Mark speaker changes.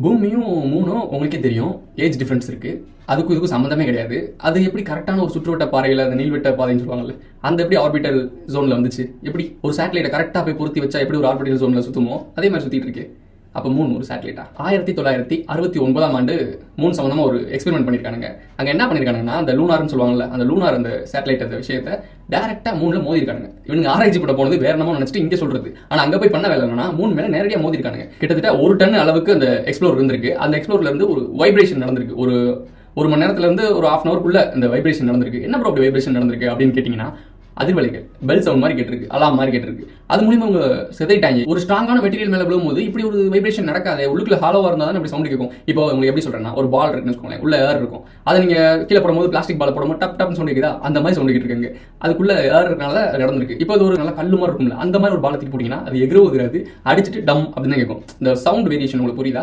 Speaker 1: பூமியும் மூணும் உங்களுக்கே தெரியும், ஏஜ் டிஃப்ரென்ஸ் இருக்கு. அதுக்கும் இதுக்கும் சம்மந்தமே கிடையாது. அது எப்படி கரெக்டான ஒரு சுற்றுவட்ட பாறையில் அந்த நீள்வட்ட பாதைன்னு சொல்லுவாங்கல்ல, அந்த எப்படி ஆர்பிட்டல் ஜோனில் வந்துச்சு? எப்படி ஒரு சேட்டலைட்டை கரெக்டாக போய் பொருத்தி வச்சா எப்படி ஒரு ஆர்பிட்டல் ஜோனில் சுற்றுமோ அதே மாதிரி சுற்றிட்டு இருக்கு. அப்போ மூணு ஒரு சேட்டலைட்டா? 1969ஆம் ஆண்டு மூணு சம்மந்தமாக ஒரு எக்ஸ்பெரிமெண்ட் பண்ணியிருக்கானுங்க. அங்கே என்ன பண்ணியிருக்காங்கன்னா, அந்த லூனார்னு சொல்லுவாங்கல்ல, அந்த லூனார் அந்த சேட்டலைட் அந்த விஷயத்தை டேரெக்டாக மூணில் மோதிருக்கானுங்க. இவனுங்க ஆராய்ச்சி பண்ண போனது வேற என்னமோ நினச்சிட்டு இங்கே சொல்றது. ஆனால் அங்கே போய் பண்ண வேலை என்னன்னா, மூணு மேலே நேரடியாக மோதிருக்கானுங்க. கிட்டத்தட்ட 1 டன் அளவுக்கு அந்த எக்ஸ்ப்ளோர் இருந்திருக்கு. அந்த எக்ஸ்ப்ளோர்ல இருந்து ஒரு வைப்ரேஷன் நடந்திருக்கு. ஒரு மணி நேரத்துல இருந்து ஒரு ½ ஹவருக்குள்ள அந்த வைப்ரேஷன் நடந்திருக்கு. என்ன ப்ரோ அப்படி வைப்ரேஷன் நடந்திருக்கு அப்படின்னு கேட்டிங்கன்னா, அதிர்வலைகள், பெல் சவுண்ட் மாதிரி கேட்டிருக்கு, அலாம் மாதிரி கேட்டிருக்கு. அது மூலியமா அவங்க சிதைட்டாங்க. ஒரு ஸ்ட்ராங்கான மெட்டீரியல் மேல விழும்போது இப்படி ஒரு வைப்ரேஷன் நடக்காது. உள்ளுக்குள்ள ஹாலோவா இருந்தா தான் இப்படி சவுண்ட் கேட்கும். இப்போ உங்களுக்கு எப்படி சொல்றேன்னா, ஒரு பால் இருக்குன்னு வச்சுக்கோங்களேன், உள்ள ஏர் இருக்கும். அதை நீங்க கீழே போடும்போது பிளாஸ்டிக் பால் போடும்போது டப் டப்னு சவுண்ட் கேட்குதா, அந்த மாதிரி சவுண்ட் கேட்டுருக்காங்க. அதுக்குள்ள ஏர் இருக்கனால நடந்திருக்கு. இப்போ அது ஒரு நல்ல கல்லு மாதிரி இருக்கும்ல, அந்த மாதிரி ஒரு பாலத்துக்கு போட்டீங்கன்னா அது எகிரவுகிறது, அடிச்சுட்டு டம் அப்படின்னு தான் கேட்கும். இந்த சவுண்ட் வேரியேஷன் உங்களுக்கு புரியுதா?